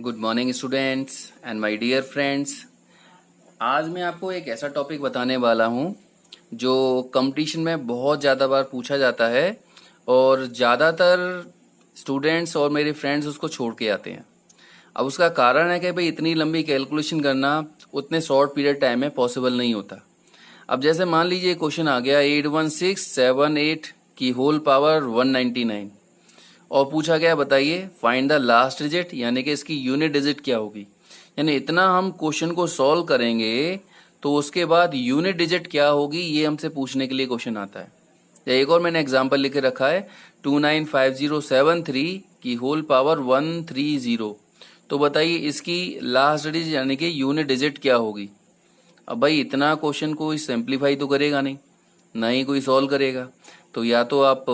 Good morning students and my dear friends. आज मैं आपको एक ऐसा टॉपिक बताने वाला हूँ जो कंपटीशन में बहुत ज़्यादा बार पूछा जाता है और ज़्यादातर स्टूडेंट्स और मेरे फ्रेंड्स उसको छोड़ के आते हैं। अब उसका कारण है कि भाई इतनी लंबी कैलकुलेशन करना उतने शॉर्ट पीरियड टाइम में पॉसिबल नहीं होता। अब जैसे मान लीजिए क्वेश्चन आ गया 81678 की होल पावर 199 और पूछा गया बताइए फाइंड द लास्ट डिजिट, यानी कि इसकी यूनिट डिजिट क्या होगी। यानी इतना हम क्वेश्चन को सॉल्व करेंगे तो उसके बाद यूनिट डिजिट क्या होगी ये हमसे पूछने के लिए क्वेश्चन आता है। या एक और मैंने एग्जांपल लिख के रखा है 295073 की होल पावर 130, तो बताइए इसकी लास्ट डिजिट यानी कि यूनिट डिजिट क्या होगी। अब भाई इतना क्वेश्चन कोई सिंप्लीफाई तो करेगा नहीं, ना ही कोई सॉल्व करेगा, तो या तो आप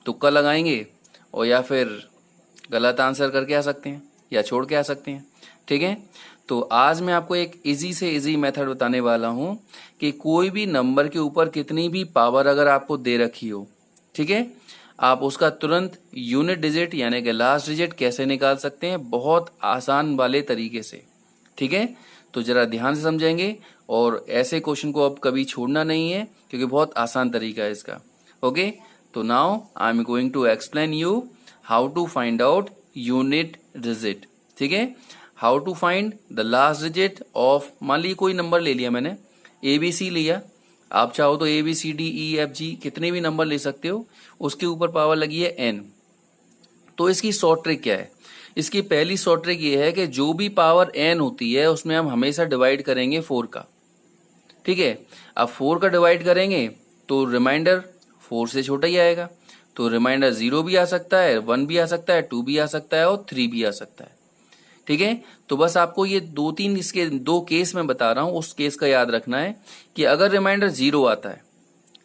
तुक्का लगाएंगे और या फिर गलत आंसर करके आ सकते हैं या छोड़ के आ सकते हैं। ठीक है, तो आज मैं आपको एक इजी से इजी मेथड बताने वाला हूं कि कोई भी नंबर के ऊपर कितनी भी पावर अगर आपको दे रखी हो, ठीक है, आप उसका तुरंत यूनिट डिजिट यानी कि लास्ट डिजिट कैसे निकाल सकते हैं, बहुत आसान वाले तरीके से। ठीक है, तो जरा ध्यान से समझेंगे और ऐसे क्वेश्चन को अब कभी छोड़ना नहीं है क्योंकि बहुत आसान तरीका है इसका। ओके, तो now I am going to explain you how to find out unit digit. ठीक है, how to find the last digit of, मान लीजिए कोई नंबर ले लिया मैंने, ABC लिया, आप चाहो तो ABCDEFG कितने भी नंबर ले सकते हो, उसके ऊपर पावर लगी है n। तो इसकी शॉर्ट ट्रिक क्या है? इसकी पहली शॉर्ट ट्रिक ये है कि जो भी पावर n होती है उसमें हम हमेशा डिवाइड करेंगे 4 का। ठीक है, अब 4 का डिवाइड करेंगे तो रिमाइंडर 4 से छोटा ही आएगा, तो रिमाइंडर 0 भी आ सकता है, 1 भी आ सकता है, 2 भी आ सकता है और 3 भी आ सकता है। ठीक है, तो बस आपको ये दो तीन इसके दो केस में बता रहा हूं, उस केस का याद रखना है कि अगर रिमाइंडर 0 आता है,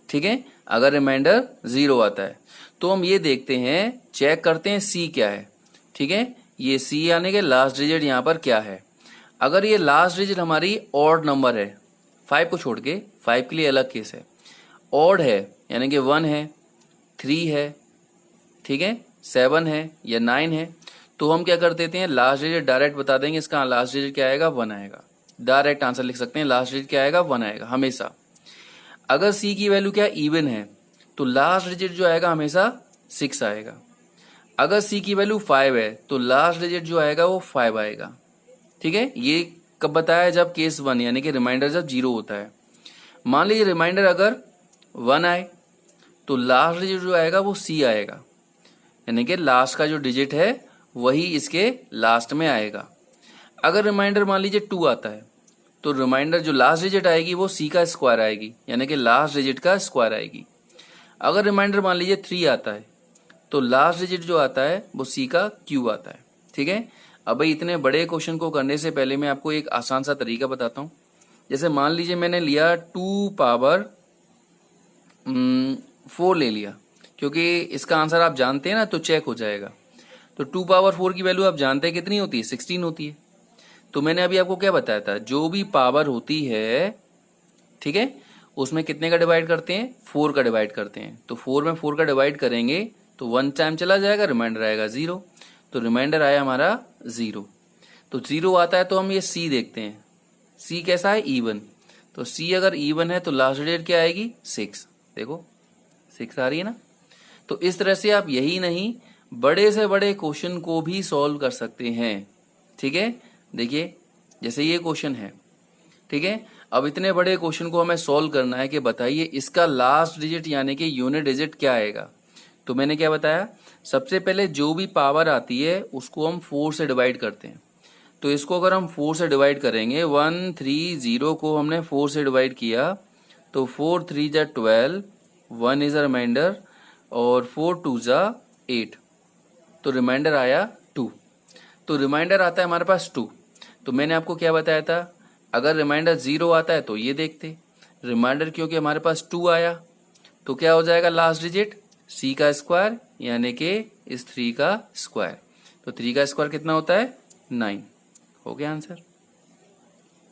ठीक है, अगर रिमाइंडर 0 आता है तो हम ये देखते हैं, चेक करते हैं C क्या है। ठीक है, ये C आने के लास्ट डिजिट यहाँ पर क्या है। अगर ये लास्ट डिजिट हमारी ऑड नंबर है, 5 को छोड़ के, 5 के लिए अलग केस है, ऑड है यानी कि 1 है, 3 है, ठीक है, 7 है या 9 है, तो हम क्या कर देते हैं, लास्ट डिजिट डायरेक्ट बता देंगे, इसका लास्ट डिजिट क्या आएगा, 1 आएगा। डायरेक्ट आंसर लिख सकते हैं, लास्ट डिजिट क्या आएगा, 1 आएगा हमेशा। अगर C की वैल्यू क्या इवन है तो लास्ट डिजिट जो आएगा हमेशा 6 आएगा। अगर C की वैल्यू 5 है तो लास्ट डिजिट जो आएगा वो 5 आएगा। ठीक है, ये कब बताया, जब केस 1 यानी कि रिमाइंडर जब 0 होता है। मान लीजिए रिमाइंडर अगर 1 आए तो लास्ट डिजिट जो आएगा वो C आएगा, यानी कि लास्ट का जो डिजिट है वही इसके लास्ट में आएगा। अगर रिमाइंडर मान लीजिए 2 आता है तो रिमाइंडर जो लास्ट डिजिट आएगी वो C का स्क्वायर आएगी, यानी कि लास्ट डिजिट का स्क्वायर आएगी। अगर रिमाइंडर मान लीजिए 3 आता है तो लास्ट डिजिट जो आता है वो C का क्यूब आता है। ठीक है, अब भाई इतने बड़े क्वेश्चन को करने से पहले मैं आपको एक आसान सा तरीका बताता हूँ। जैसे मान लीजिए मैंने लिया 2 पावर 4 ले लिया, क्योंकि इसका आंसर आप जानते हैं ना तो चेक हो जाएगा। तो 2 पावर 4 की वैल्यू आप जानते हैं कितनी होती है, 16 होती है। तो मैंने अभी आपको क्या बताया था, जो भी पावर होती है, ठीक है, उसमें कितने का डिवाइड करते हैं, 4 का डिवाइड करते हैं। तो 4 में 4 का डिवाइड करेंगे तो 1 टाइम चला जाएगा, रिमाइंडर आएगा 0, तो रिमाइंडर आया हमारा 0। तो 0 आता है तो हम ये C देखते हैं, C कैसा है, इवन। तो C अगर इवन है तो लास्ट डिजिट क्या आएगी, 6। देखो 6 आ रही है ना। तो इस तरह से आप यही नहीं बड़े से बड़े क्वेश्चन को भी सॉल्व कर सकते हैं। ठीक है, देखिए जैसे ये क्वेश्चन है, ठीक है, अब इतने बड़े क्वेश्चन को हमें सॉल्व करना है कि बताइए इसका लास्ट डिजिट यानी कि यूनिट डिजिट क्या आएगा। तो मैंने क्या बताया, सबसे पहले जो भी पावर आती है उसको हम 4 से डिवाइड करते हैं। तो इसको अगर हम 4 से डिवाइड करेंगे, 130 को हमने 4 से डिवाइड किया तो 4 3 जा 12, 1 इज अ रिमाइंडर और 4 2 जा 8, तो रिमाइंडर आया 2। तो रिमाइंडर आता है हमारे पास 2। तो मैंने आपको क्या बताया था, अगर रिमाइंडर 0 आता है तो ये देखते, रिमाइंडर क्योंकि हमारे पास 2 आया तो क्या हो जाएगा लास्ट डिजिट, C का स्क्वायर यानी कि इस 3 का स्क्वायर। तो 3 का स्क्वायर कितना होता है, 9। हो गया आंसर।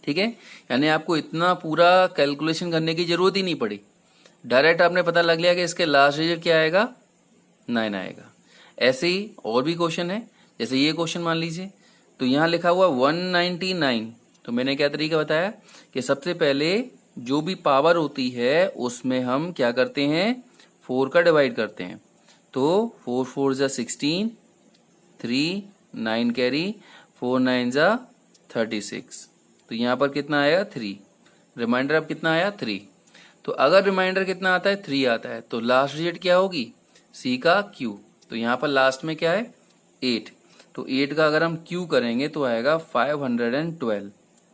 ठीक है, यानी आपको इतना पूरा कैलकुलेशन करने की जरूरत ही नहीं पड़ी, डायरेक्ट आपने पता लग लिया कि इसके लास्ट डिजिट क्या आएगा, 9 आएगा। ऐसे ही और भी क्वेश्चन है, जैसे ये क्वेश्चन मान लीजिए तो यहाँ लिखा हुआ 199, तो मैंने क्या तरीका बताया कि सबसे पहले जो भी पावर होती है उसमें हम क्या करते हैं, 4 का डिवाइड करते हैं। तो 4 4 जा 16, 3 9 कैरी, 4 9 जा 36, तो यहाँ पर कितना आएगा 3। रिमाइंडर अब कितना आया 3। तो अगर रिमाइंडर कितना आता है 3 आता है तो लास्ट डिजिट क्या होगी, सी का क्यू। तो यहाँ पर लास्ट में क्या है 8, तो 8 का अगर हम क्यू करेंगे तो आएगा 512।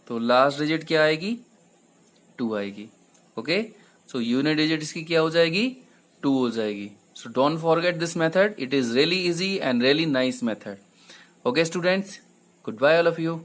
तो लास्ट डिजिट क्या आएगी 2 आएगी। ओके, सो यूनिट डिजिट इसकी क्या हो जाएगी 2 हो जाएगी। So don't forget this method, it is really easy and really nice method. Okay students, goodbye all of you.